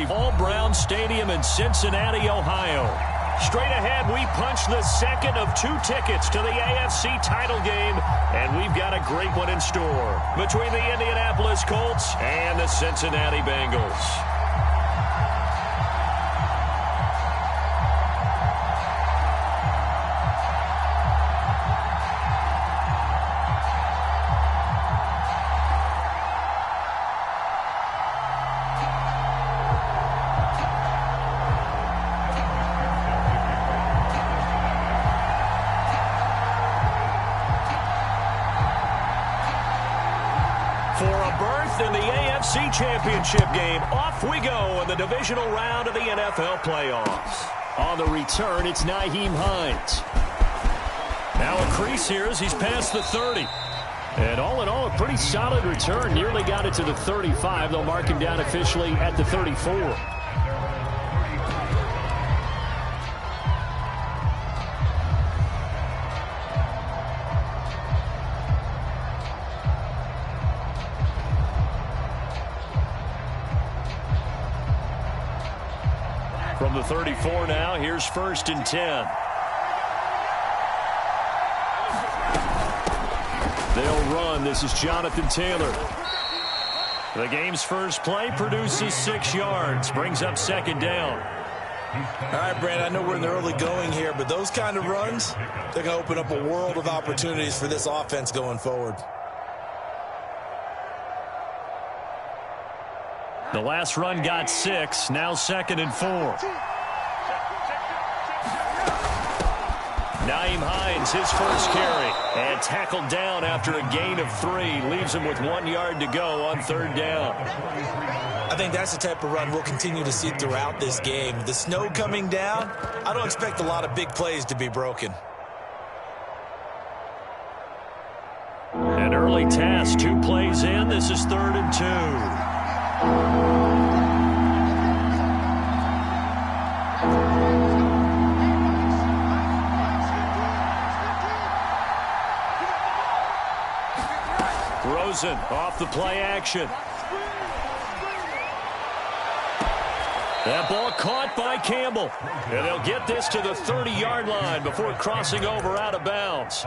All-Brown Stadium in Cincinnati, Ohio. Straight ahead, we punch the second of 2 tickets to the AFC title game, and we've got a great one in store between the Indianapolis Colts and the Cincinnati Bengals. In the AFC Championship game, off we go in the divisional round of the NFL playoffs. On the return, it's Nyheim Hines. Now a crease here as he's past the 30. And all in all, a pretty solid return. Nearly got it to the 35. They'll mark him down officially at the 34. From the 34 now, here's 1st and 10. They'll run. This is Jonathan Taylor. The game's first play produces 6 yards. Brings up 2nd down. All right, Brand, I know we're in the early going here, but those kind of runs, they're going to open up a world of opportunities for this offense going forward. The last run got 6. Now 2nd and 4. Nyheim Hines, his first carry. And tackled down after a gain of 3. Leaves him with 1 yard to go on 3rd down. I think that's the type of run we'll continue to see throughout this game. The snow coming down, I don't expect a lot of big plays to be broken. An early task, 2 plays in. This is 3rd and 2. Rosen off the play action. That ball caught by Campbell. And they'll get this to the 30-yard line before crossing over out of bounds.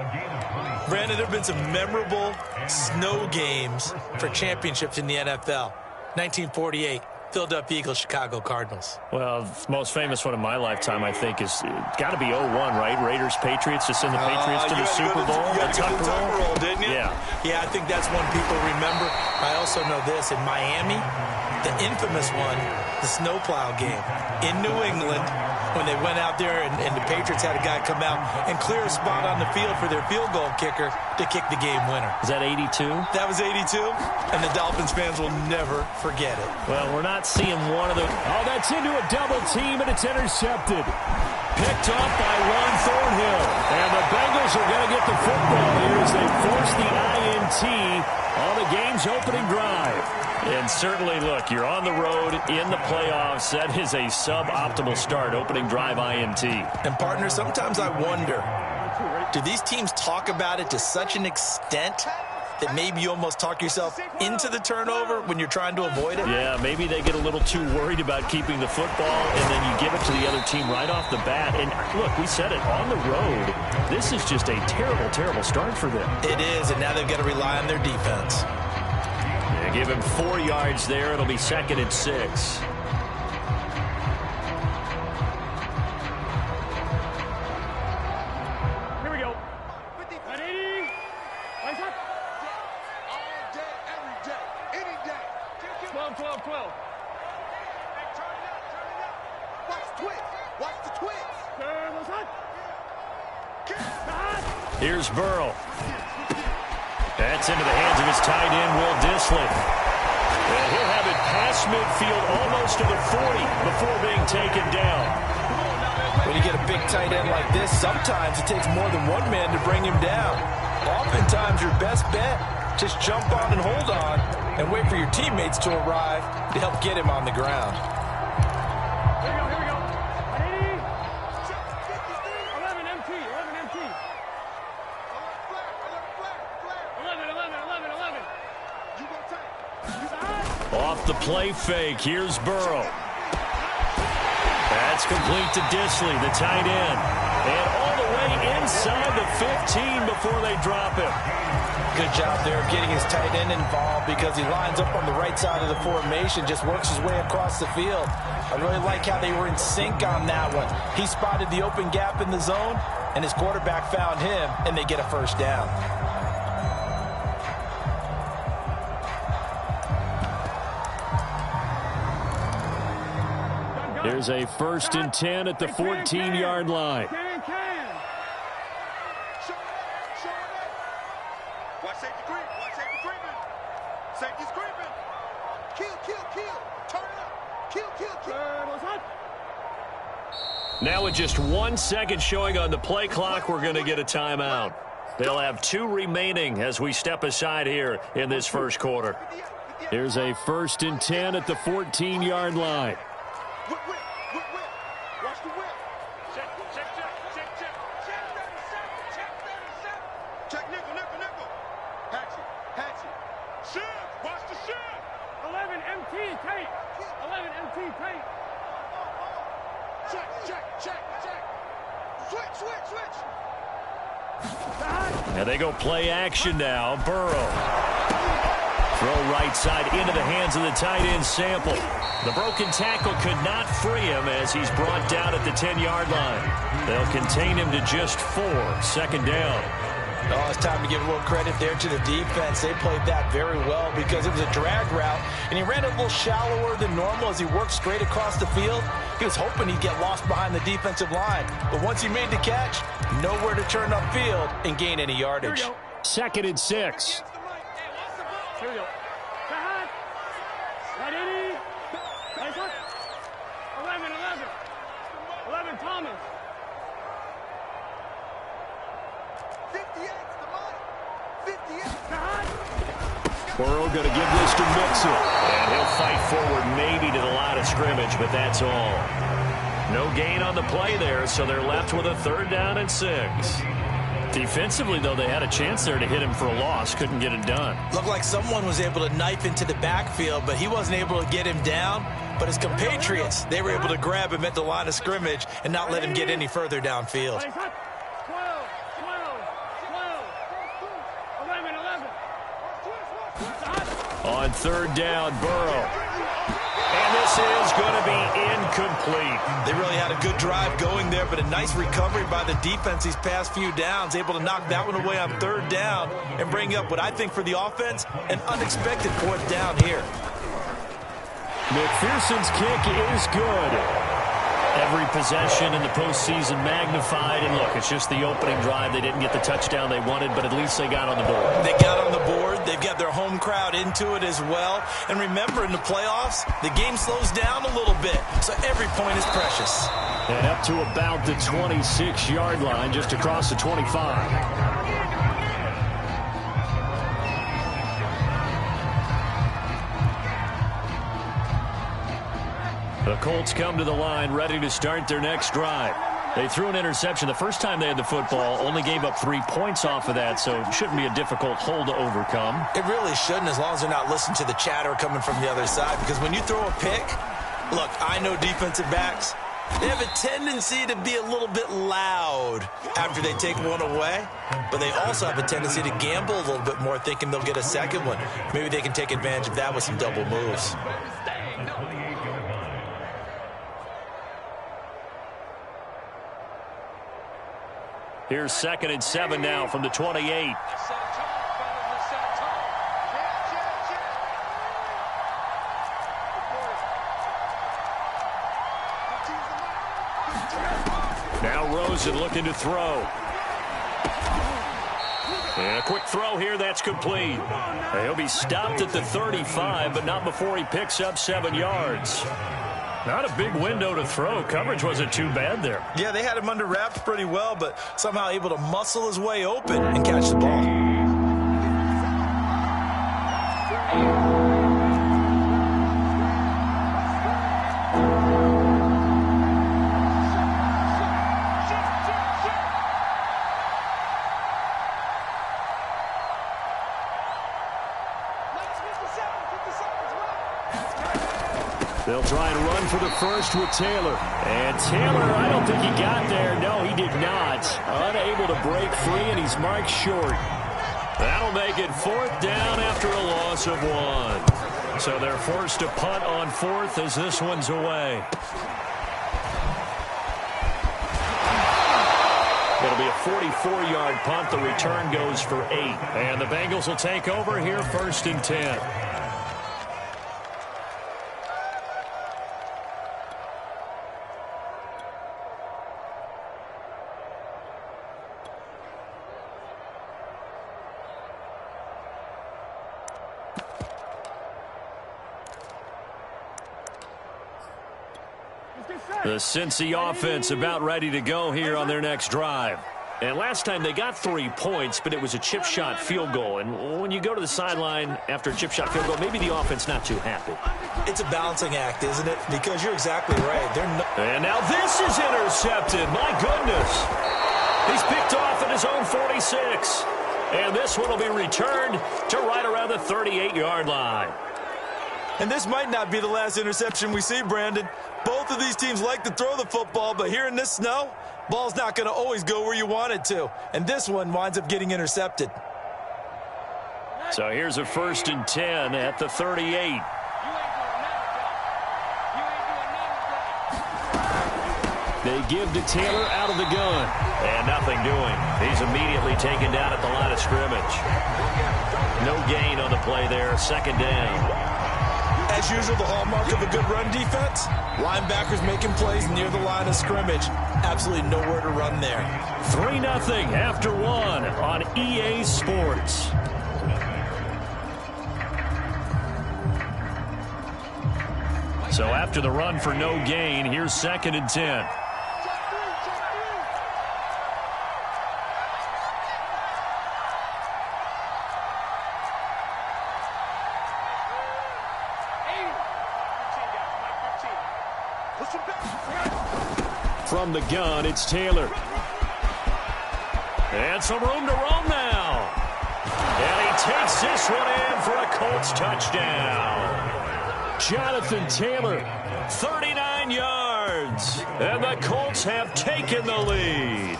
Brandon, there have been some memorable snow games for championships in the NFL. 1948, Philadelphia Eagles, Chicago Cardinals. Well, the most famous one in my lifetime, I think, is got to be 01, right? Raiders, Patriots, to send the Patriots to the Super Bowl. You got to go to the Tucker Roll, didn't you? Yeah. Yeah, I think that's one people remember. I also know this. In Miami, the infamous one, the snowplow game in New England, when they went out there and the Patriots had a guy come out and clear a spot on the field for their field goal kicker to kick the game winner. Is that 82? That was 82, and the Dolphins fans will never forget it. Well, we're not seeing one of the... Oh, that's into a double team, and it's intercepted. Picked up by Ron Thornhill. And the Bengals are going to get the football here as they force the INT on the game's opening drive. And certainly, look, you're on the road in the playoffs. That is a suboptimal start, opening drive INT. And, partner, sometimes I wonder, do these teams talk about it to such an extent that maybe you almost talk yourself into the turnover when you're trying to avoid it? Yeah, maybe they get a little too worried about keeping the football, and then you give it to the other team right off the bat. And, look, we said it, on the road, this is just a terrible, terrible start for them. It is, and now they've got to rely on their defense. Yeah, give him 4 yards there. It'll be 2nd and 6. Here we go. 180. Lights up. All day, every day, any day. 12, 12, 12. Hey, turn it up, turn it up. Watch the twist. Watch the twist. Turn those hot. Here's Burrow. That's into the hands of his tight end, Will Dissly. And he'll have it past midfield almost to the 40 before being taken down. When you get a big tight end like this, sometimes it takes more than one man to bring him down. Oftentimes, your best bet, just jump on and hold on and wait for your teammates to arrive to help get him on the ground. Here we go. 180. 11 MT, 11 MT. 11, 11, 11, 11. You gonna take. Off the play fake, here's Burrow. complete to Disley, the tight end. And all the way inside the 15 before they drop him. Good job there of getting his tight end involved because he lines up on the right side of the formation, just works his way across the field. I really like how they were in sync on that one. He spotted the open gap in the zone, and his quarterback found him, and they get a first down. There's a 1st and 10 at the 14-yard line. Watch safety creep. Watch safety creeping. Safety's creeping. Kill. Turn it up. Kill. Now with just 1 second showing on the play clock, we're going to get a timeout. They'll have 2 remaining as we step aside here in this first quarter. Here's a 1st and 10 at the 14-yard line. Whip. Watch the whip. Check 37. Check nickel. Hatchet. Shift. Watch the shift. 11 MT tape. 11 MT tape. Check. Switch. And they go play action now. Burrow. Throw right side into the hands of the tight end Sample. The broken tackle could not free him as he's brought down at the 10-yard line. They'll contain him to just 4. 2nd down. Oh, it's time to give a little credit there to the defense. They played that very well because it was a drag route, and he ran a little shallower than normal as he worked straight across the field. He was hoping he'd get lost behind the defensive line, but once he made the catch, nowhere to turn upfield and gain any yardage. 2nd and 6. Here we go. Behind. 180. 11 Thomas. 58's the money. 58. Burrow going to give this to Mixon. And he'll fight forward maybe to the line of scrimmage, but that's all. No gain on the play there, so they're left with a 3rd down and 6. Defensively, though, they had a chance there to hit him for a loss. Couldn't get it done. Looked like someone was able to knife into the backfield, but he wasn't able to get him down. But his compatriots, they were able to grab him at the line of scrimmage and not let him get any further downfield. 12. 11. On 3rd down, Burrow. And this is going to be incomplete. They really had a good drive going there, but a nice recovery by the defense these past few downs, able to knock that one away on 3rd down and bring up what I think for the offense, an unexpected 4th down here. McPherson's kick is good. Every possession in the postseason magnified. And look, it's just the opening drive. They didn't get the touchdown they wanted, but at least they got on the board. They got on the board. They've got their home crowd into it as well. And remember, in the playoffs, the game slows down a little bit, so every point is precious. And up to about the 26-yard line, just across the 25. The Colts come to the line ready to start their next drive. They threw an interception the first time they had the football, only gave up 3 points off of that, so it shouldn't be a difficult hole to overcome. It really shouldn't, as long as they're not listening to the chatter coming from the other side, because when you throw a pick, look, I know defensive backs, they have a tendency to be a little bit loud after they take one away, but they also have a tendency to gamble a little bit more, thinking they'll get a second one. Maybe they can take advantage of that with some double moves. Here's 2nd and 7 now from the 28. Now Rosen looking to throw. And a quick throw here, that's complete. He'll be stopped at the 35, but not before he picks up 7 yards. Not a big window to throw. Coverage wasn't too bad there. Yeah, they had him under wraps pretty well, but somehow able to muscle his way open and catch the ball. They'll They'll try and run for the first with Taylor. And Taylor, I don't think he got there. No, he did not. Unable to break free, and he's marked short. That'll make it 4th down after a loss of 1. So they're forced to punt on 4th as this one's away. It'll be a 44-yard punt. The return goes for 8. And the Bengals will take over here 1st and 10. The Cincy offense about ready to go here on their next drive. And last time they got 3 points, but it was a chip shot field goal. And when you go to the sideline after a chip shot field goal, maybe the offense not too happy. It's a balancing act, isn't it? Because you're exactly right. And now this is intercepted. My goodness. He's picked off at his own 46. And this one will be returned to right around the 38-yard line. And this might not be the last interception we see, Brandon. Both of these teams like to throw the football, but here in this snow, ball's not going to always go where you want it to. And this one winds up getting intercepted. So here's a 1st and 10 at the 38. They give to Taylor out of the gun. And nothing doing. He's immediately taken down at the line of scrimmage. No gain on the play there. 2nd down. As usual, the hallmark of a good run defense, linebackers making plays near the line of scrimmage. Absolutely nowhere to run there. 3-0 after 1 on EA Sports. So after the run for no gain, here's 2nd and 10. From the gun, it's Taylor. And some room to roam now. And he takes this one in for a Colts touchdown. Jonathan Taylor, 39 yards. And the Colts have taken the lead.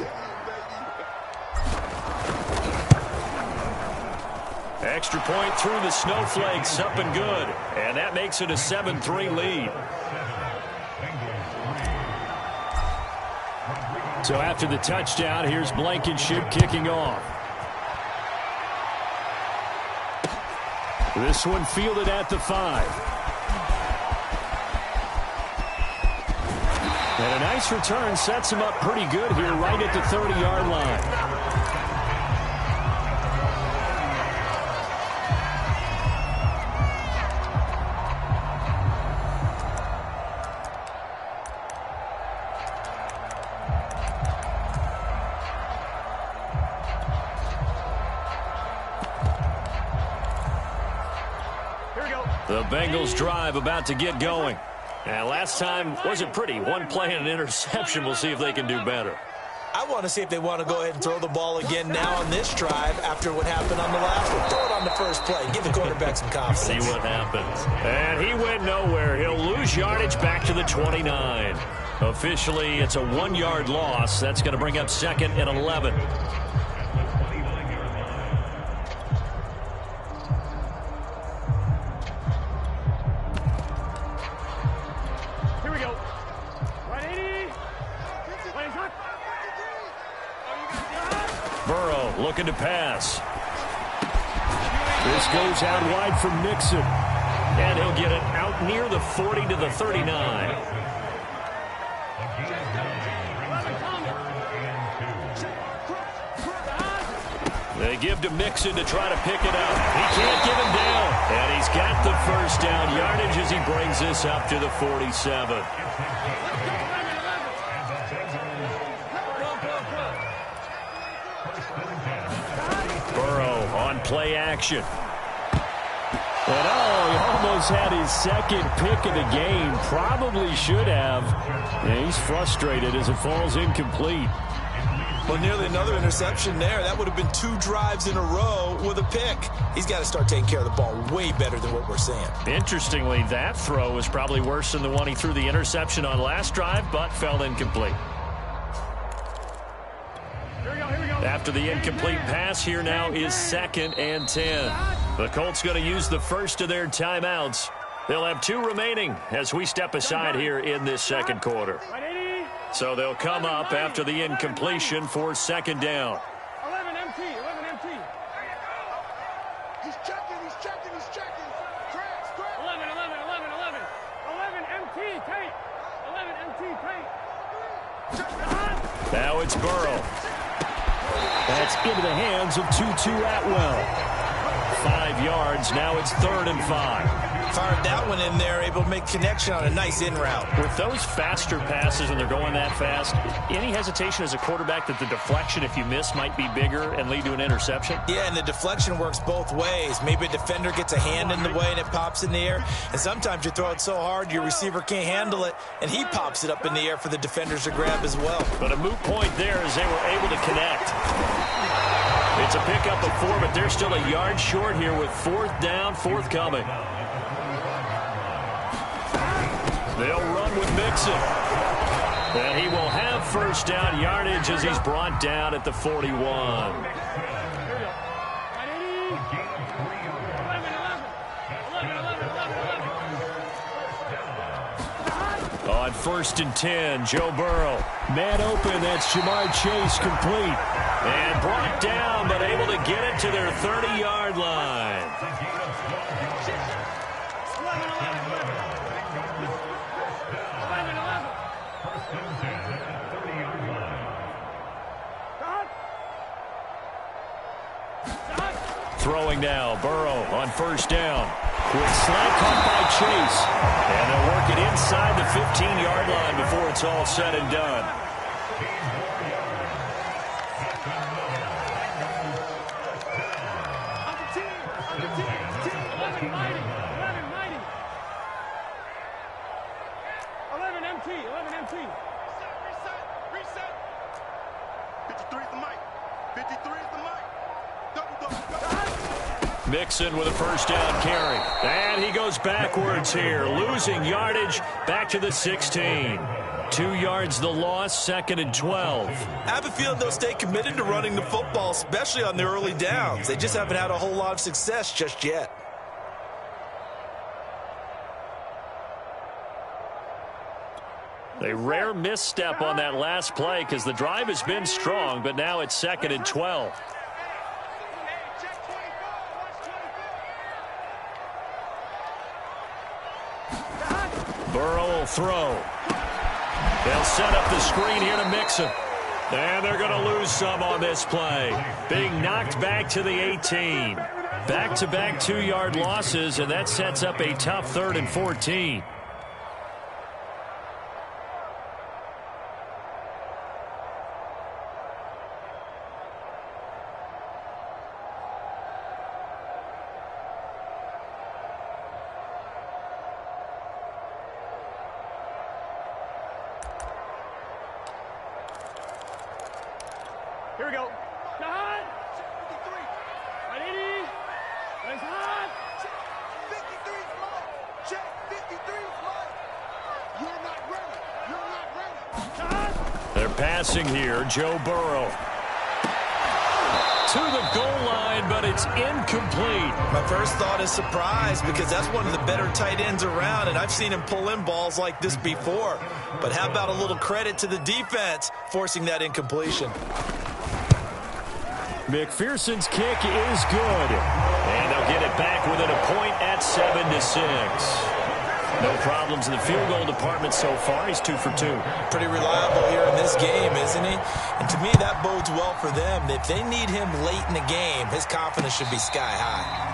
Extra point through the snowflakes, up and good. And that makes it a 7-3 lead. So after the touchdown, here's Blankenship kicking off. This one fielded at the 5. And a nice return sets him up pretty good here right at the 30-yard line. The Bengals drive about to get going. And last time wasn't pretty. One play and an interception. We'll see if they can do better. I want to see if they want to go ahead and throw the ball again now on this drive after what happened on the last one. Throw it on the first play. Give the quarterback some confidence. See what happens. And he went nowhere. He'll lose yardage back to the 29. Officially, it's a 1-yard loss. That's going to bring up 2nd and 11. Looking to pass. This goes out wide from Nixon. And he'll get it out near the 40 to the 39. They give to Mixon to try to pick it up. He can't get him down. And he's got the 1st down yardage as he brings this up to the 47. Play action. And he almost had his 2nd pick of the game. Probably should have. And he's frustrated as it falls incomplete. Well, nearly another interception there. That would have been 2 drives in a row with a pick. He's got to start taking care of the ball way better than what we're seeing. Interestingly, that throw was probably worse than the one he threw the interception on last drive, but fell incomplete. After the incomplete pass, here now is 2nd and 10. The Colts going to use the first of their timeouts. They'll have 2 remaining as we step aside here in this second quarter. So they'll come up after the incompletion for 2nd down. 11 MT, 11 MT. He's checking. 11 MT, tape. 11 MT, tape. Now it's Burrow. That's into the hands of Tutu Atwell. 5 yards. Now it's 3rd and 5. Fired that one in there, able to make connection on a nice in route. With those faster passes and they're going that fast, any hesitation as a quarterback that the deflection, if you miss, might be bigger and lead to an interception? Yeah, and the deflection works both ways. Maybe a defender gets a hand in the way and it pops in the air. And sometimes you throw it so hard your receiver can't handle it, and he pops it up in the air for the defenders to grab as well. But a moot point there as they were able to connect. It's a pickup of 4, but they're still a yard short here with 4th down, forthcoming. They'll run with Mixon. And he will have 1st down yardage as he's brought down at the 41. On 1st and 10, Joe Burrow. Man open, that's Jamar Chase complete. And brought down, but able to get it to their 30-yard line. Throwing now, Burrow on 1st down. Quick slant caught by Chase. And they'll work it inside the 15-yard line before it's all said and done. Reset. 53 is the mic. 53 is the mic. Double. Mixon with a 1st down carry. And he goes backwards here, losing yardage back to the 16. 2 yards the loss, 2nd and 12. I have a feeling they'll stay committed to running the football, especially on the early downs. They just haven't had a whole lot of success just yet. A rare misstep on that last play because the drive has been strong, but now it's 2nd and 12. Burrow will throw. They'll set up the screen here to Mixon. And they're going to lose some on this play. Being knocked back to the 18. Back-to-back 2-yard losses, and that sets up a tough 3rd and 14. Here we go. Hot. 53. 180. Nice hot. 53 is mine. Check. 53 is mine. You're not ready. Hot. They're passing here. Joe Burrow. To the goal line, but it's incomplete. My first thought is surprise because that's one of the better tight ends around, and I've seen him pull in balls like this before. But how about a little credit to the defense forcing that incompletion? McPherson's kick is good. And they'll get it back within a point at 7-6. No problems in the field goal department so far. He's 2 for 2. Pretty reliable here in this game, isn't he? And to me, that bodes well for them. If they need him late in the game, his confidence should be sky high.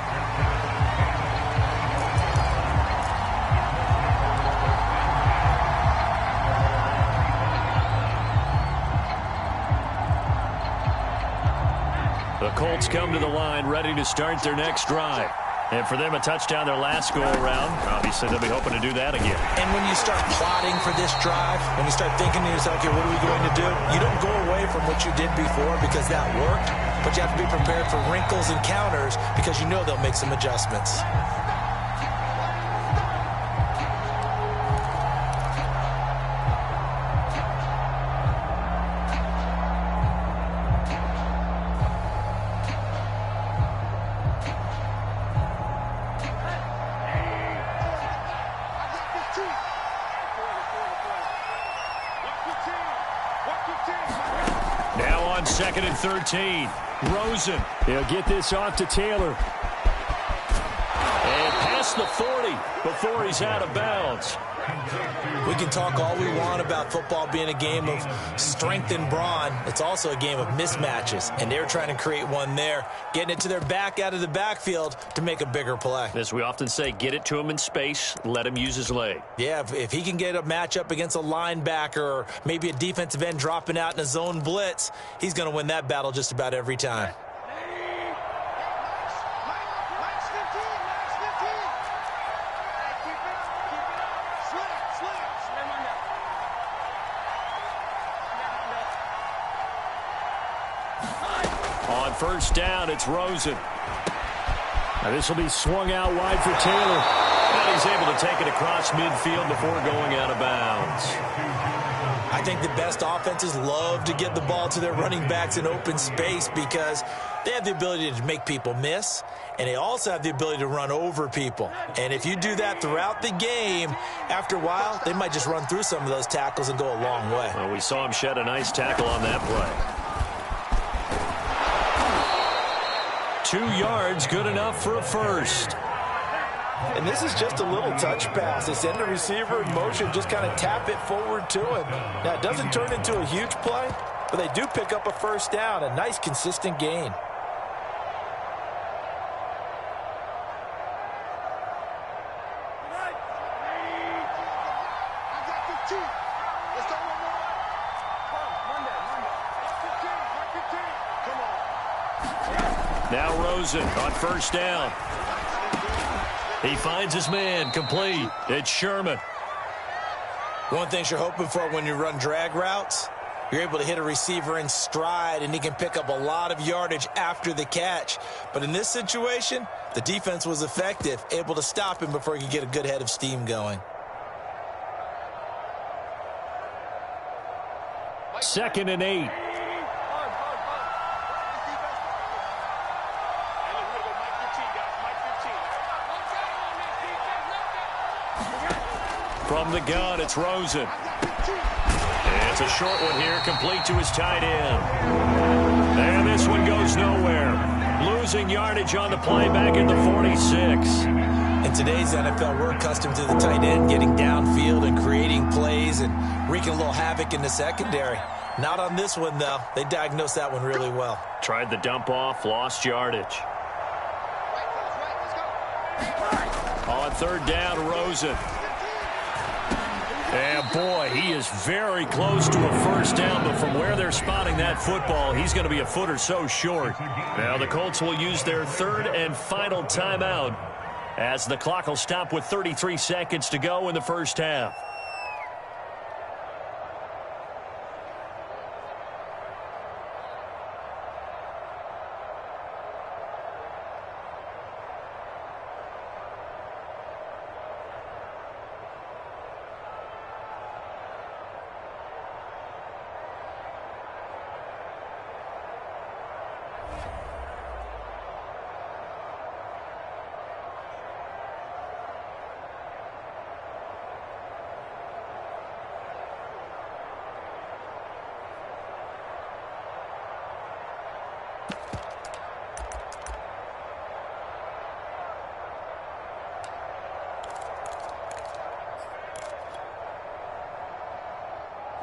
The Colts come to the line ready to start their next drive. And for them, a touchdown their last go-around. Obviously, they'll be hoping to do that again. And when you start plotting for this drive, when you start thinking to yourself, okay, what are we going to do? You don't go away from what you did before because that worked, but you have to be prepared for wrinkles and counters because you know they'll make some adjustments. Now on 2nd and 13. Rosen. He'll get this off to Taylor. And past the 40 before he's out of bounds. We can talk all we want about football being a game of strength and brawn. It's also a game of mismatches, and they're trying to create one there, getting it to their back out of the backfield to make a bigger play. As we often say, get it to him in space, let him use his leg. Yeah, if he can get a matchup against a linebacker or maybe a defensive end dropping out in a zone blitz, he's going to win that battle just about every time. On first down, it's Rosen. Now this will be swung out wide for Taylor. And he's able to take it across midfield before going out of bounds. I think the best offenses love to get the ball to their running backs in open space because they have the ability to make people miss, and they also have the ability to run over people. And if you do that throughout the game, after a while, they might just run through some of those tackles and go a long way. Well, we saw him shed a nice tackle on that play. 2 yards, good enough for a first. And this is just a little touch pass. They send the receiver in motion, just kind of tap it forward to him. Now, it doesn't turn into a huge play, but they do pick up a first down, a nice, consistent gain. Now Rosen on first down. He finds his man, complete. It's Sherman. One thing you're hoping for when you run drag routes, you're able to hit a receiver in stride, and he can pick up a lot of yardage after the catch. But in this situation, the defense was effective, able to stop him before he could get a good head of steam going. 2nd and 8. From the gun, it's Rosen. And it's a short one here, complete to his tight end. And this one goes nowhere. Losing yardage on the play back at the 46. In today's NFL, we're accustomed to the tight end getting downfield and creating plays and wreaking a little havoc in the secondary. Not on this one, though. They diagnosed that one really well. Tried the dump off, lost yardage. On third down, Rosen. And boy, he is very close to a first down, but from where they're spotting that football, he's going to be a foot or so short. Now the Colts will use their third and final timeout as the clock will stop with 33 seconds to go in the first half.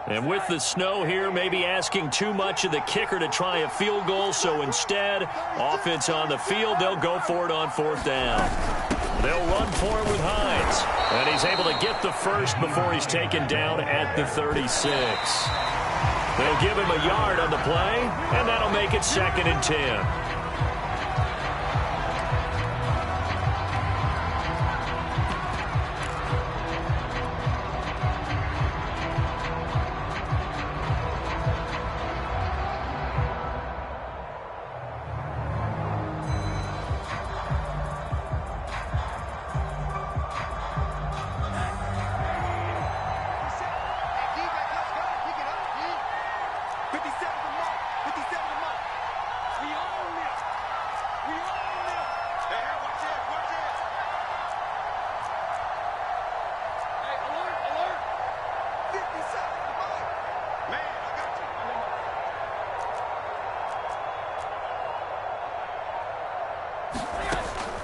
And with the snow here, maybe asking too much of the kicker to try a field goal. So instead, offense on the field, they'll go for it on fourth down. They'll run for it with Hines. And he's able to get the first before he's taken down at the 36. They'll give him a yard on the play, and that'll make it 2nd and 10.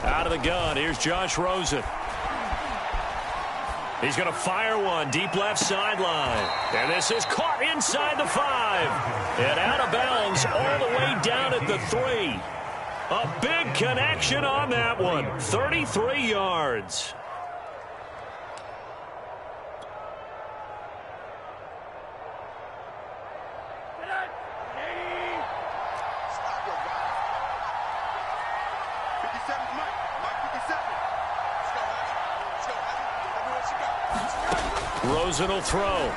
Out of the gun, here's Josh Rosen. He's going to fire one deep left sideline. And this is caught inside the 5. And out of bounds all the way down at the 3. A big connection on that one. 33 yards. Rosen will throw.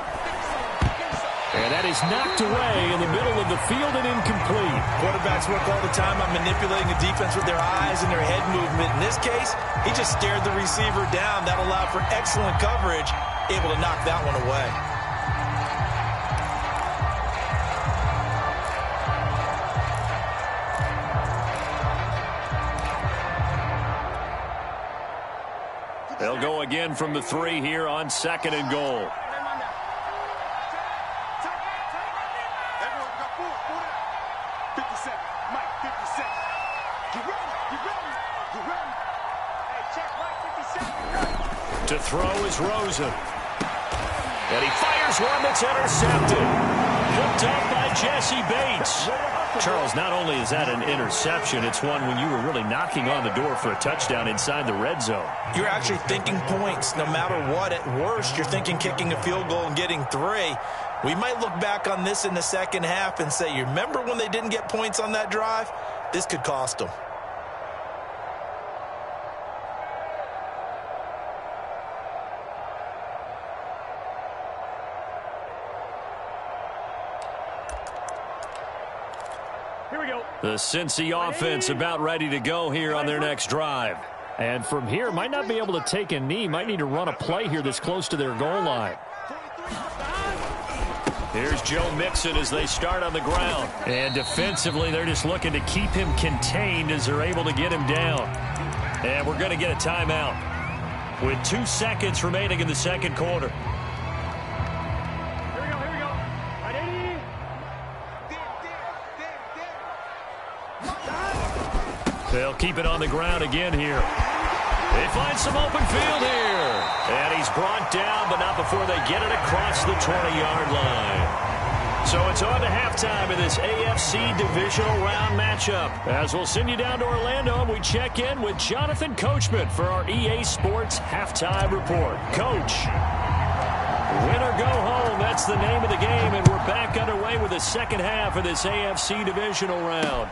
And that is knocked away in the middle of the field and incomplete. Quarterbacks work all the time on manipulating the defense with their eyes and their head movement. In this case, he just stared the receiver down. That allowed for excellent coverage, able to knock that one away. They'll go again from the 3 here on 2nd and goal. To throw is Rosen. And he fires one that's intercepted. Hooked up by Jesse Bates. Charles, not only is that an interception, it's one when you were really knocking on the door for a touchdown inside the red zone. You're actually thinking points no matter what. At worst, you're thinking kicking a field goal and getting 3. We might look back on this in the second half and say, you remember when they didn't get points on that drive? This could cost them. The Cincy offense about ready to go here on their next drive. And from here, might not be able to take a knee. Might need to run a play here this close to their goal line. Here's Joe Mixon as they start on the ground. And defensively, they're just looking to keep him contained as they're able to get him down. And we're going to get a timeout with 2 seconds remaining in the second quarter. They'll keep it on the ground again here. They find some open field here. And he's brought down, but not before they get it across the 20-yard line. So it's on to halftime in this AFC divisional round matchup. As we'll send you down to Orlando, and we check in with Jonathan Coachman for our EA Sports Halftime Report. Coach, win or go home, that's the name of the game, and we're back underway with the second half of this AFC divisional round.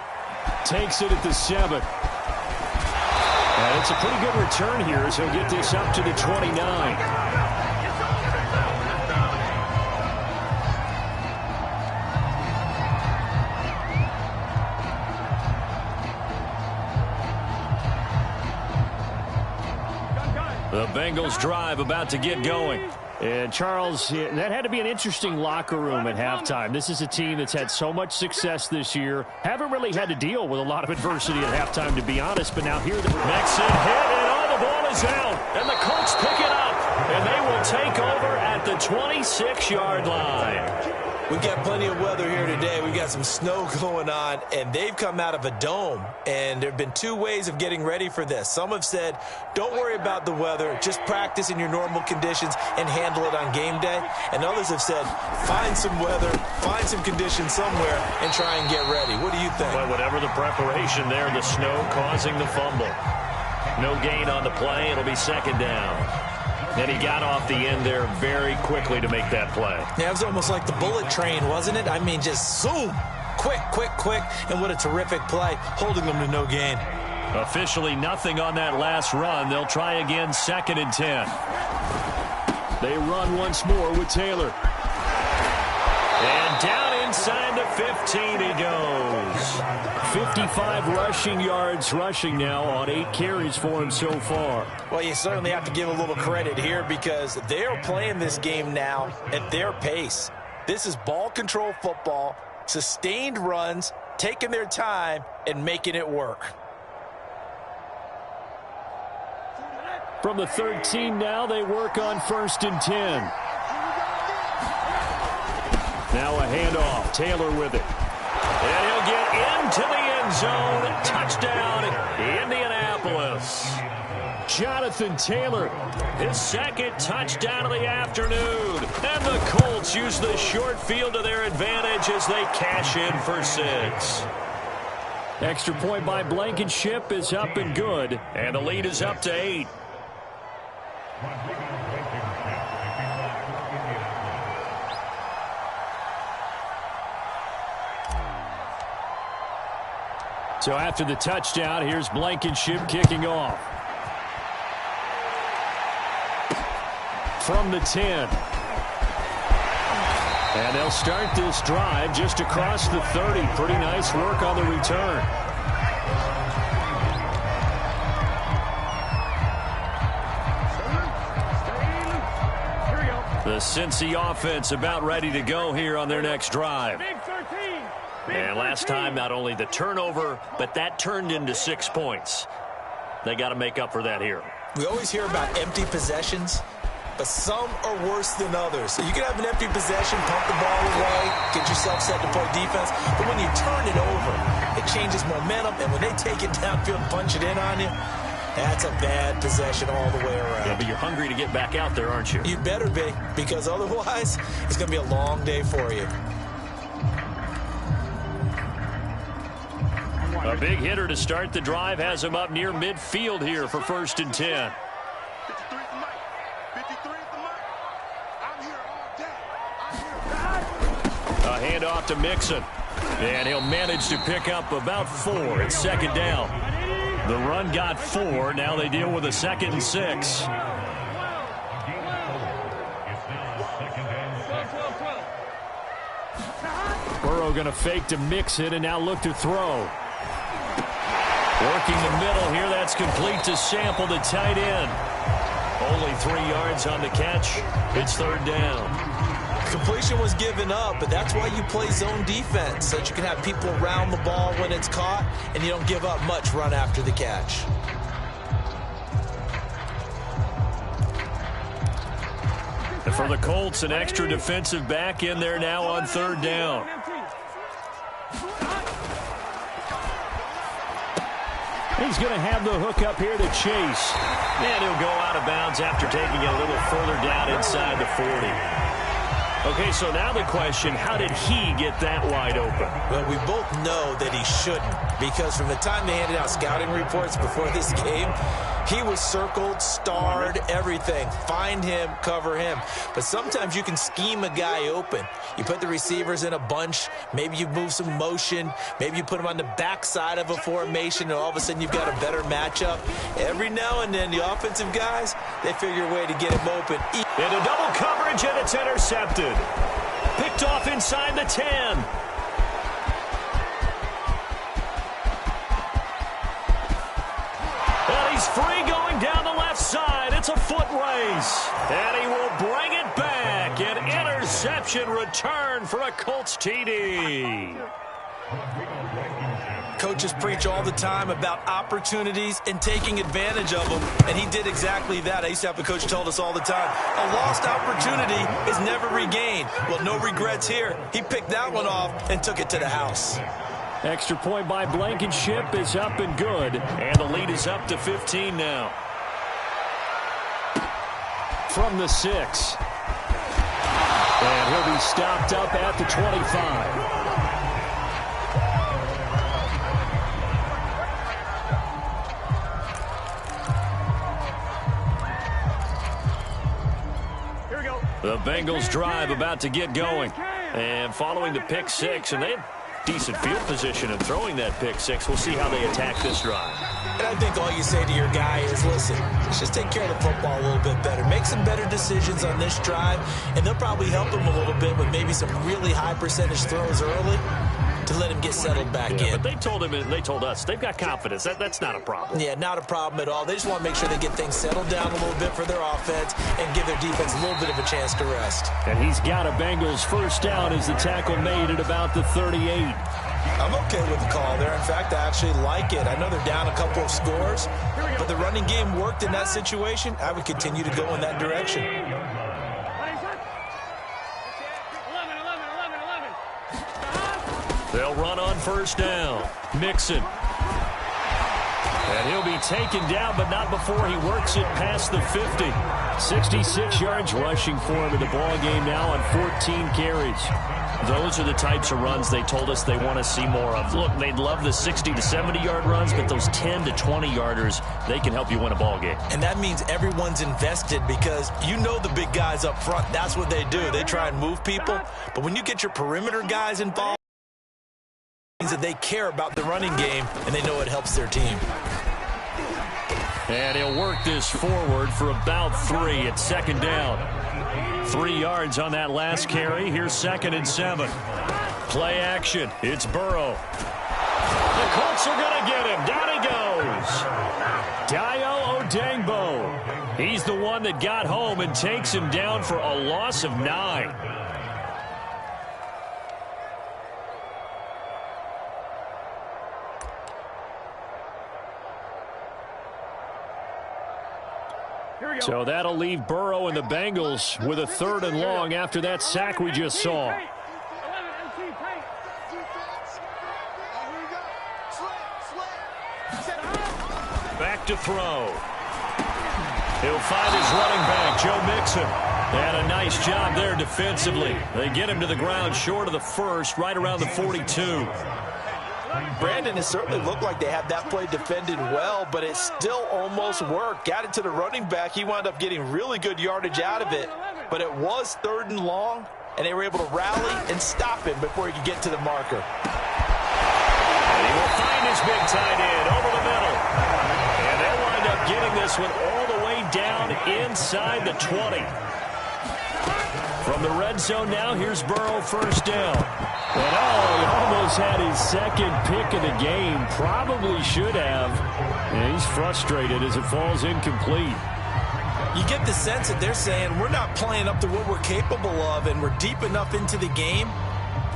Takes it at the 7. And it's a pretty good return here as he'll get this up to the 29. The Bengals drive about to get going. And, Charles, that had to be an interesting locker room at halftime. This is a team that's had so much success this year. Haven't really had to deal with a lot of adversity at halftime, to be honest. But now here the Mixon hit, and the ball is out. And the Colts pick it up. And they will take over at the 26-yard line. We've got plenty of weather here today. We've got some snow going on, and they've come out of a dome. And there have been 2 ways of getting ready for this. Some have said, don't worry about the weather. Just practice in your normal conditions and handle it on game day. And others have said, find some weather, find some conditions somewhere, and try and get ready. What do you think? Well, whatever the preparation there, the snow causing the fumble. No gain on the play. It'll be second down. And he got off the end there very quickly to make that play. Yeah, it was almost like the bullet train, wasn't it? I mean, just zoom. Quick, quick, quick. And what a terrific play, holding them to no gain. Officially nothing on that last run. They'll try again, 2nd and 10. They run once more with Taylor. And down inside the 15 he goes. 55 rushing yards rushing now on 8 carries for him so far. Well, you certainly have to give a little credit here because they are playing this game now at their pace. This is ball control football, sustained runs, taking their time, and making it work. From the 13 now, they work on 1st and 10. Now a handoff. Taylor with it. And he'll get into the end zone. Touchdown, Indianapolis. Jonathan Taylor, his second touchdown of the afternoon. And the Colts use the short field to their advantage as they cash in for 6. Extra point by Blankenship is up and good. And the lead is up to 8. So after the touchdown, here's Blankenship kicking off. From the 10. And they'll start this drive just across the 30. Pretty nice work on the return. The Cincy offense about ready to go here on their next drive. And last time, not only the turnover, but that turned into 6 points. They got to make up for that here. We always hear about empty possessions, but some are worse than others. So you can have an empty possession, pump the ball away, get yourself set to play defense, but when you turn it over, it changes momentum, and when they take it downfield and punch it in on you, that's a bad possession all the way around. Yeah, but you're hungry to get back out there, aren't you? You better be, because otherwise, it's going to be a long day for you. A big hitter to start the drive has him up near midfield here for 1st and 10. 53 is the mic. 53 is the mic. I'm here all day. A handoff to Mixon. And he'll manage to pick up about 4. It's 2nd down. The run got 4. Now they deal with a 2nd and 6. Burrow going to fake to Mixon and now look to throw. Working the middle here. That's complete to Sample, the tight end. Only 3 yards on the catch. It's 3rd down. Completion was given up, but that's why you play zone defense, so that you can have people around the ball when it's caught, and you don't give up much run after the catch. And for the Colts, an extra defensive back in there now on 3rd down. He's going to have the hook up here to Chase. And he'll go out of bounds after taking it a little further down inside the 40. Okay, so now the question, how did he get that wide open? Well, we both know that he shouldn't, because from the time they handed out scouting reports before this game, he was circled, starred, everything. Find him, cover him. But sometimes you can scheme a guy open. You put the receivers in a bunch. Maybe you move some motion. Maybe you put them on the backside of a formation, and all of a sudden you've got a better matchup. Every now and then, the offensive guys, they figure a way to get him open. Into double coverage, and it's intercepted. Picked off inside the 10. He's free going down the left side. It's a foot race. And he will bring it back. An interception return for a Colts TD. Coaches preach all the time about opportunities and taking advantage of them, and he did exactly that. I used to have a coach told us all the time, a lost opportunity is never regained. Well, no regrets here. He picked that one off and took it to the house. Extra point by Blankenship is up and good, and the lead is up to 15 now. From the 6. And he'll be stopped up at the 25. The Bengals drive about to get going. And following the pick 6, and they have decent field position in throwing that pick 6. We'll see how they attack this drive. And I think all you say to your guy is, listen, let's just take care of the football a little bit better. Make some better decisions on this drive, and they'll probably help him a little bit with maybe some really high percentage throws early to let him get settled back in. But they told him, and they told us, they've got confidence. That's not a problem. Yeah, not a problem at all. They just want to make sure they get things settled down a little bit for their offense and give their defense a little bit of a chance to rest. And he's got a Bengals first down as the tackle made at about the 38. I'm okay with the call there. In fact, I actually like it. I know they're down a couple of scores, but the running game worked in that situation. I would continue to go in that direction. 11, 11, 11, 11. They'll run on first down. Mixon. And he'll be taken down, but not before he works it past the 50. 66 yards rushing for him in the ball game now on 14 carries. Those are the types of runs they told us they want to see more of. Look, they'd love the 60 to 70-yard runs, but those 10 to 20-yarders, they can help you win a ball game. And that means everyone's invested because you know the big guys up front. That's what they do. They try and move people. But when you get your perimeter guys involved, it means that they care about the running game, and they know it helps their team. And he'll work this forward for about 3 at second down. 3 yards on that last carry. Here's 2nd and 7. Play action. It's Burrow. The Colts are going to get him. Down he goes. Dayo Odeyingbo. He's the one that got home and takes him down for a loss of 9. So that'll leave Burrow and the Bengals with a 3rd and long after that sack we just saw. Back to throw. He'll find his running back, Joe Mixon. And a nice job there defensively. They get him to the ground short of the 1st, right around the 42. Brandon, it certainly looked like they had that play defended well, but it still almost worked. Got it to the running back. He wound up getting really good yardage out of it, but it was 3rd and long, and they were able to rally and stop him before he could get to the marker. And he will find his big tight end over the middle. And they'll wind up getting this one all the way down inside the 20. From the red zone now, here's Burrow, 1st down. And he almost had his 2nd pick of the game. Probably should have. And he's frustrated as it falls incomplete. You get the sense that they're saying we're not playing up to what we're capable of, and we're deep enough into the game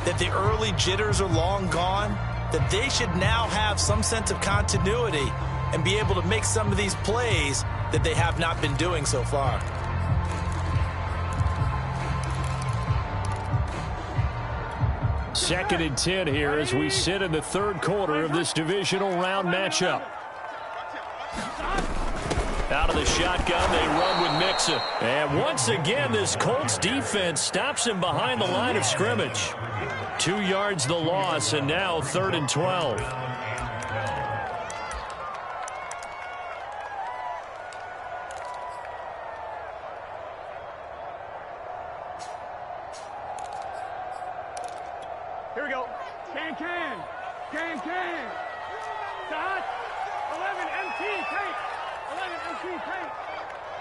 that the early jitters are long gone, that they should now have some sense of continuity and be able to make some of these plays that they have not been doing so far. Second and 10 here as we sit in the 3rd quarter of this divisional round matchup. Out of the shotgun, they run with Mixon. And once again, this Colts defense stops him behind the line of scrimmage. 2 yards the loss, and now 3rd and 12. Here we go. Can. Dot. 11 MT tank. 11 MT tank.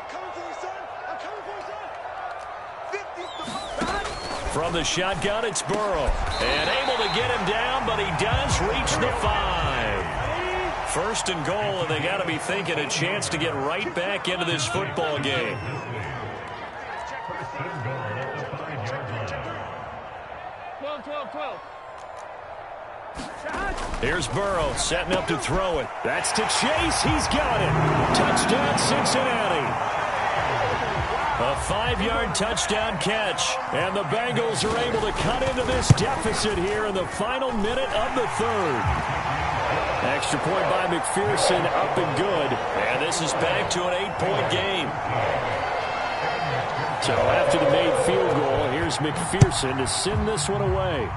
Coming for you, son. I'm coming for you, son. 50. From the shotgun, it's Burrow. And able to get him down, but he does reach the 5. 1st and goal, and they got to be thinking a chance to get right back into this football game. Here's Burrow setting up to throw it. That's to Chase. He's got it. Touchdown, Cincinnati. A 5-yard touchdown catch. And the Bengals are able to cut into this deficit here in the final minute of the 3rd. Extra point by McPherson, up and good. And this is back to an 8-point game. So after the made field goal, here's McPherson to send this one away.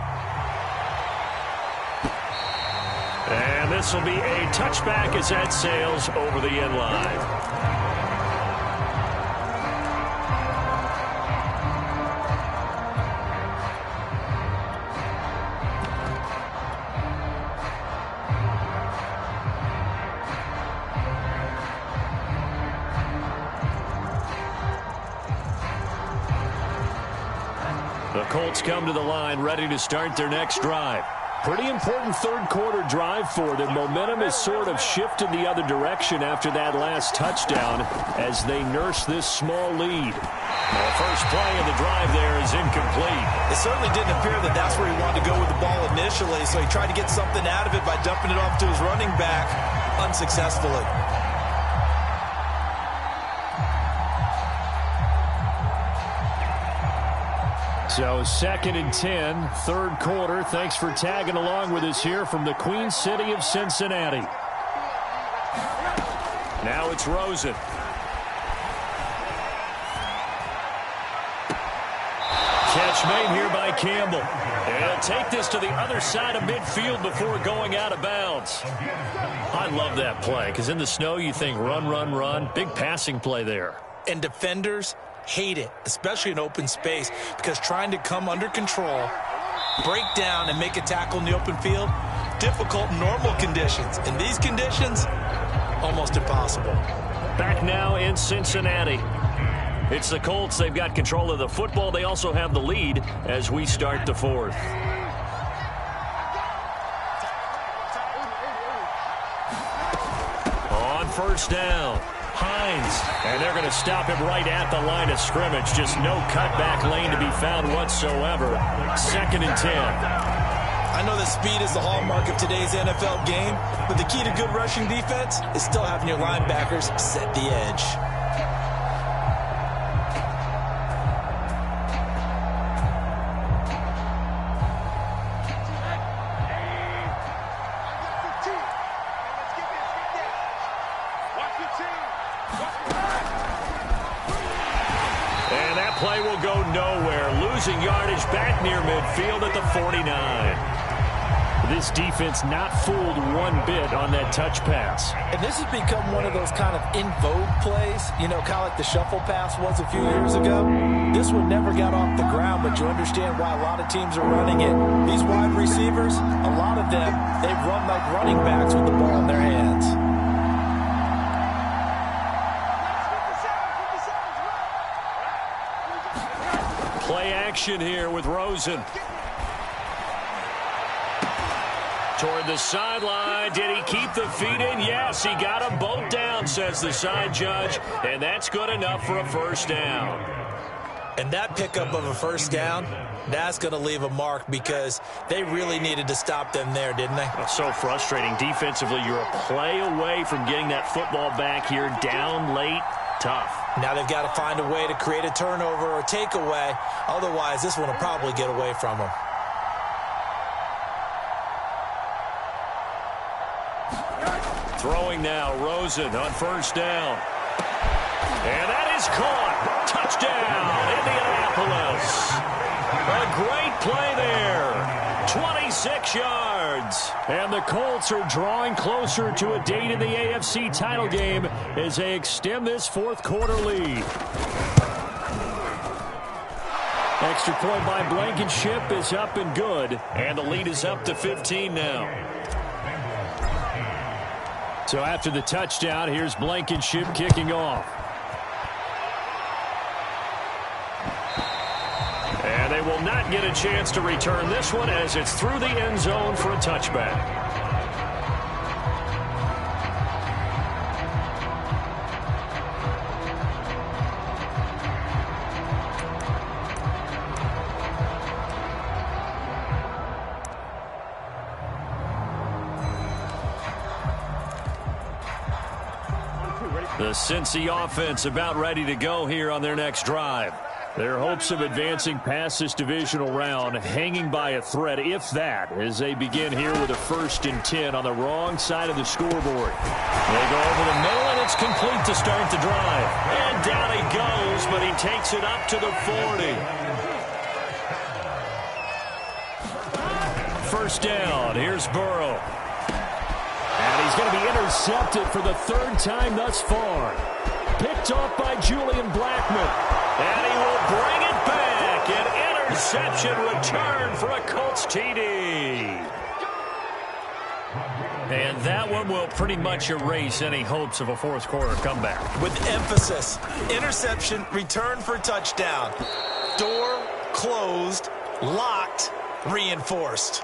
And this will be a touchback as that sails over the end line. The Colts come to the line ready to start their next drive. Pretty important 3rd quarter drive for them. Momentum has sort of shifted the other direction after that last touchdown as they nurse this small lead. The first play of the drive there is incomplete. It certainly didn't appear that that's where he wanted to go with the ball initially, so he tried to get something out of it by dumping it off to his running back unsuccessfully. So 2nd and 10, third quarter. Thanks for tagging along with us here from the Queen City of Cincinnati. Now it's Rosen. Catch made here by Campbell. And he'll take this to the other side of midfield before going out of bounds. I love that play because in the snow you think run, run, run. Big passing play there. And defenders hate it, especially in open space, because trying to come under control, break down, and make a tackle in the open field, difficult in normal conditions. In these conditions, almost impossible. Back now in Cincinnati. It's the Colts. They've got control of the football. They also have the lead as we start the fourth. On first down, Hines. And they're going to stop him right at the line of scrimmage. Just no cutback lane to be found whatsoever. 2nd and 10. I know that speed is the hallmark of today's NFL game, but the key to good rushing defense is still having your linebackers set the edge. And that play will go nowhere. Losing yardage back near midfield at the 49. This defense not fooled one bit on that touch pass. And this has become one of those kind of in vogue plays, you know, kind of like the shuffle pass was a few years ago. This one never got off the ground, but you understand why a lot of teams are running it. These wide receivers, a lot of them, they run like running backs with the ball in their hands. Play action here with Rosen. Toward the sideline. Did he keep the feet in? Yes, he got them both down, says the side judge. And that's good enough for a first down. And that pickup of a first down, that's going to leave a mark because they really needed to stop them there, didn't they? Well, so frustrating. Defensively, you're a play away from getting that football back here. Down late. Tough. Now they've got to find a way to create a turnover or takeaway. Otherwise, this one will probably get away from them. Throwing now, Rosen on first down. And that is caught. Touchdown, Indianapolis. A great play there. 26 yards. And the Colts are drawing closer to a date in the AFC title game as they extend this fourth quarter lead. Extra point by Blankenship is up and good. And the lead is up to 15 now. So after the touchdown, here's Blankenship kicking off. And they will not get a chance to return this one as it's through the end zone for a touchback. The Cincy offense about ready to go here on their next drive. Their hopes of advancing past this divisional round hanging by a thread, if that, as they begin here with a 1st and 10 on the wrong side of the scoreboard. They go over the middle, and it's complete to start the drive. And down he goes, but he takes it up to the 40. First down, here's Burrow. And he's going to be intercepted for the 3rd time thus far. Picked off by Julian Blackmon. And he will bring it back. An interception return for a Colts TD. And that one will pretty much erase any hopes of a fourth quarter comeback. With emphasis, interception, return for touchdown. Door closed, locked, reinforced.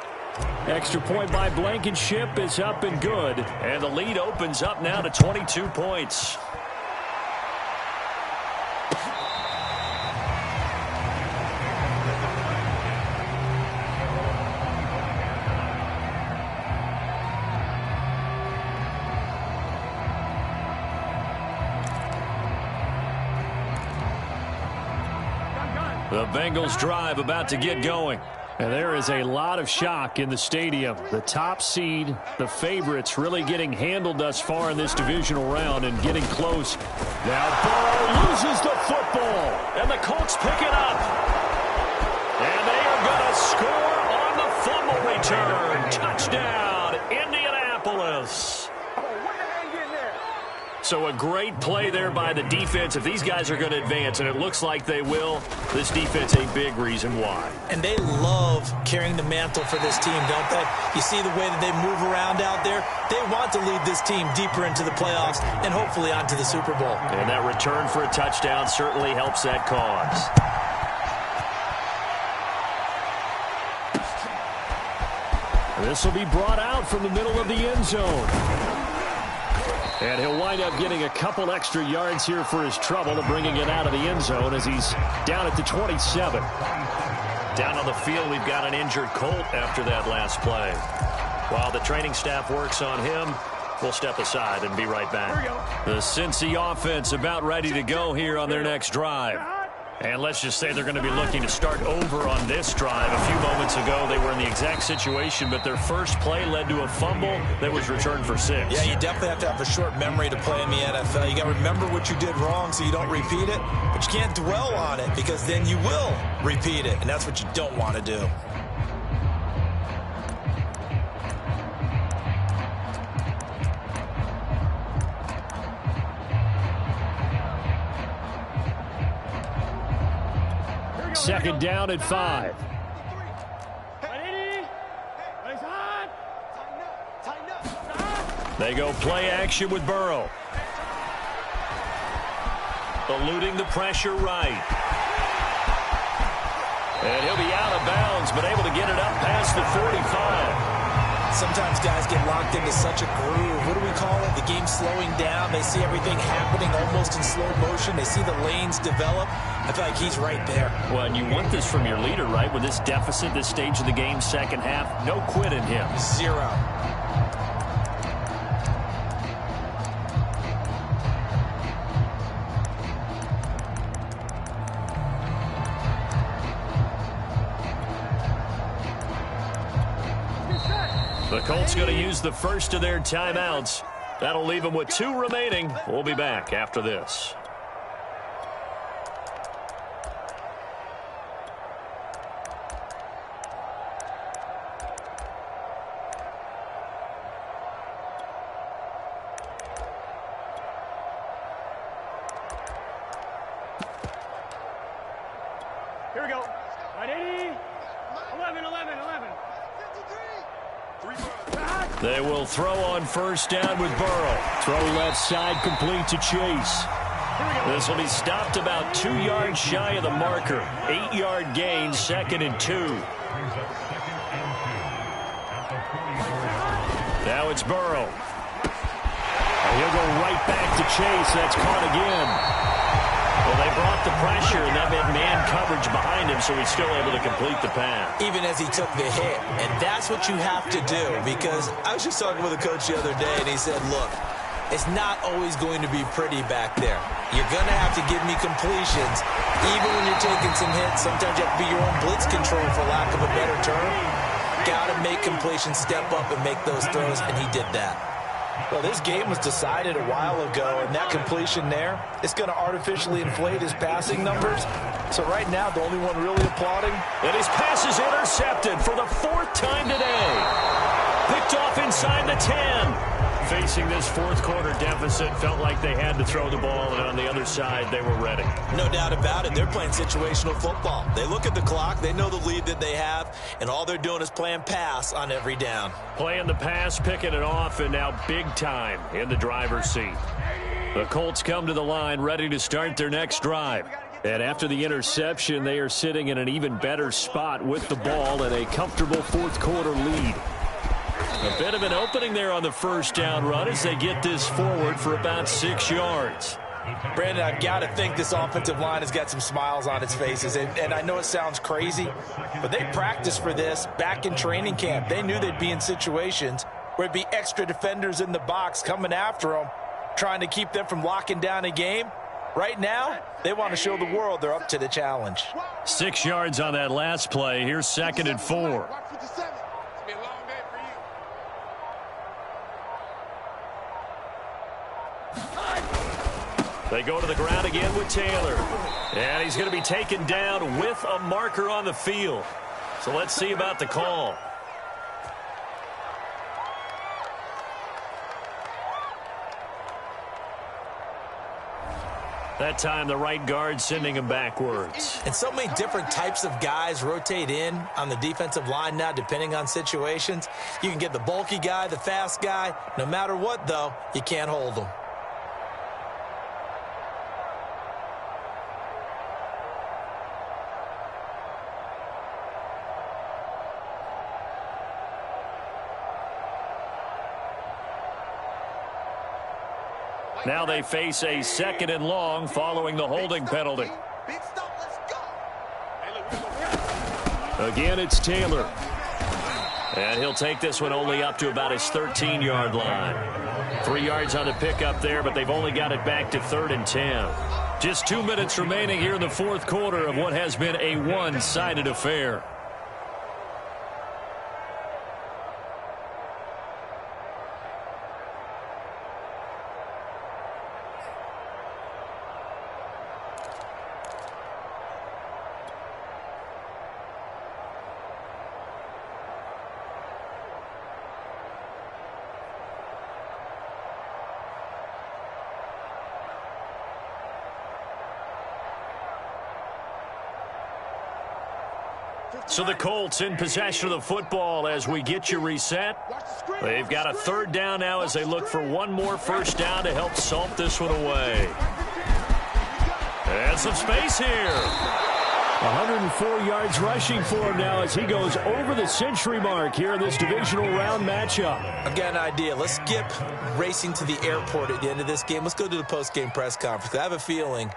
Extra point by Blankenship is up and good. And the lead opens up now to 22 points. The Bengals drive about to get going. And there is a lot of shock in the stadium. The top seed, the favorites, really getting handled thus far in this divisional round and getting close. Now Burrow loses the football, and the Colts pick it up. And they are going to score on the fumble return. Touchdown, Indianapolis. So a great play there by the defense. If these guys are going to advance, and it looks like they will, this defense a big reason why. And they love carrying the mantle for this team, don't they? You see the way that they move around out there? They want to lead this team deeper into the playoffs and hopefully onto the Super Bowl. And that return for a touchdown certainly helps that cause. This will be brought out from the middle of the end zone. And he'll wind up getting a couple extra yards here for his trouble and bringing it out of the end zone as he's down at the 27. Down on the field, we've got an injured Colt after that last play. While the training staff works on him, we'll step aside and be right back. The Cincy offense about ready to go here on their next drive. And let's just say they're going to be looking to start over on this drive. A few moments ago, they were in the exact situation, but their first play led to a fumble that was returned for 6. Yeah, you definitely have to have a short memory to play in the NFL. You got to remember what you did wrong so you don't repeat it, but you can't dwell on it because then you will repeat it, and that's what you don't want to do. Second down at 5. They go play action with Burrow. Eluding the pressure right. And he'll be out of bounds, but able to get it up past the 45. Sometimes guys get locked into such a groove. What do we call it? The game slowing down. They see everything happening almost in slow motion. They see the lanes develop. I feel like he's right there. Well, and you want this from your leader, right? With this deficit, this stage of the game, second half, no quit in him. 0. The Colts going to use the first of their timeouts. That'll leave them with 2 remaining. We'll be back after this. Here we go. 980. 11, 11, 11. They will throw on first down with Burrow. Throw left side complete to Chase. This will be stopped about 2 yards shy of the marker. 8-yard gain, 2nd and 2. Now it's Burrow. And he'll go right back to Chase. That's caught again. Well, they brought the pressure, and that meant man coverage behind him, so he's still able to complete the pass. Even as he took the hit. And that's what you have to do, because I was just talking with a coach the other day, and he said, look, it's not always going to be pretty back there. You're going to have to give me completions. Even when you're taking some hits, sometimes you have to be your own blitz control, for lack of a better term. Got to make completions, step up, and make those throws, and he did that. Well, this game was decided a while ago, and that completion there is going to artificially inflate his passing numbers. So right now, the only one really applauding. And his pass is intercepted for the 4th time today. Picked off inside the 10. Facing this fourth quarter deficit, felt like they had to throw the ball, and on the other side, they were ready. No doubt about it. They're playing situational football. They look at the clock, they know the lead that they have, and all they're doing is playing pass on every down. Playing the pass, picking it off, and now big time in the driver's seat. The Colts come to the line, ready to start their next drive. And after the interception, they are sitting in an even better spot with the ball and a comfortable fourth quarter lead. A bit of an opening there on the first down run as they get this forward for about 6 yards. Brandon, I've got to think this offensive line has got some smiles on its faces. And I know it sounds crazy, but they practiced for this back in training camp. They knew they'd be in situations where it'd be extra defenders in the box coming after them, trying to keep them from locking down a game. Right now, they want to show the world they're up to the challenge. 6 yards on that last play. Here's 2nd and 4. Watch 57. It's been a long day for you. They go to the ground again with Taylor. And he's going to be taken down with a marker on the field. So let's see about the call. That time, the right guard sending him backwards. And so many different types of guys rotate in on the defensive line now, depending on situations. You can get the bulky guy, the fast guy. No matter what, though, you can't hold them. Now they face a 2nd and long following the holding penalty. Big stop, let's go. Again, it's Taylor. And he'll take this one only up to about his 13-yard line. 3 yards on the pickup there, but they've only got it back to 3rd and 10. Just 2 minutes remaining here in the 4th quarter of what has been a one-sided affair. So the Colts in possession of the football as we get you reset. They've got a 3rd down now as they look for one more 1st down to help salt this one away. And some space here. 104 yards rushing for him now as he goes over the century mark here in this divisional round matchup. I've got an idea. Let's skip racing to the airport at the end of this game. Let's go to the post-game press conference. I have a feeling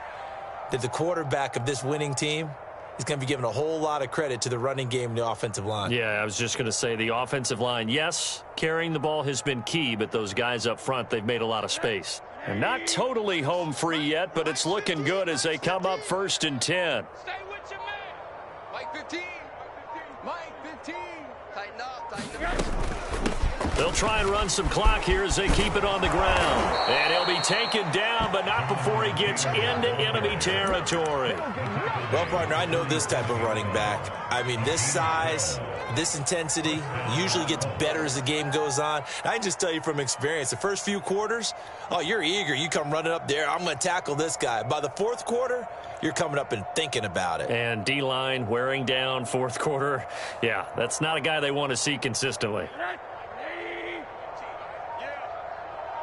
that the quarterback of this winning team is going to be given a whole lot of credit to the running game and the offensive line. Yeah, I was just going to say the offensive line, yes, carrying the ball has been key, but those guys up front, they've made a lot of space. And not totally home free yet, but it's looking good as they come up 1st and 10. Stay with your man. Mike 15. Mike 15. Tighten up, tighten up. They'll try and run some clock here as they keep it on the ground. And he'll be taken down, but not before he gets into enemy territory. Well, partner, I know this type of running back. I mean, this size, this intensity usually gets better as the game goes on. I can just tell you from experience, the first few quarters, oh, you're eager. You come running up there, I'm going to tackle this guy. By the 4th quarter, you're coming up and thinking about it. And D-line wearing down 4th quarter. Yeah, that's not a guy they want to see consistently. Yeah.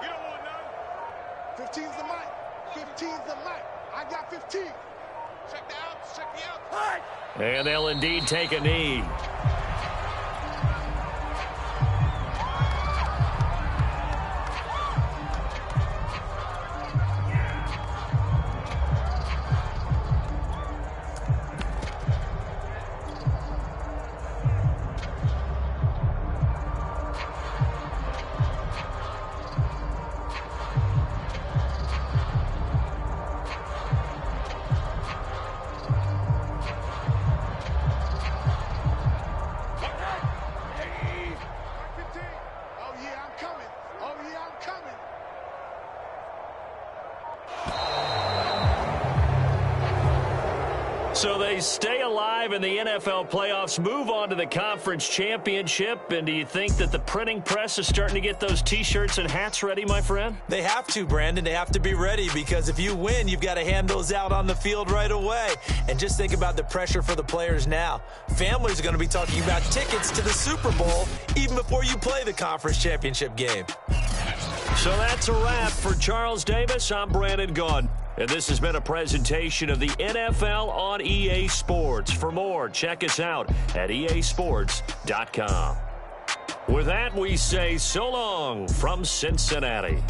You don't want none. 15's the mic. 15's the mic. I got 15. Check the outs. Check the outs. And they'll indeed take a knee. So they stay alive in the NFL playoffs, move on to the conference championship. And do you think that the printing press is starting to get those T-shirts and hats ready, my friend? They have to, Brandon. They have to be ready because if you win, you've got to hand those out on the field right away. And just think about the pressure for the players now. Families are going to be talking about tickets to the Super Bowl even before you play the conference championship game. So that's a wrap for Charles Davis. I'm Brandon Gaudin. And this has been a presentation of the NFL on EA Sports. For more, check us out at easports.com. With that, we say so long from Cincinnati.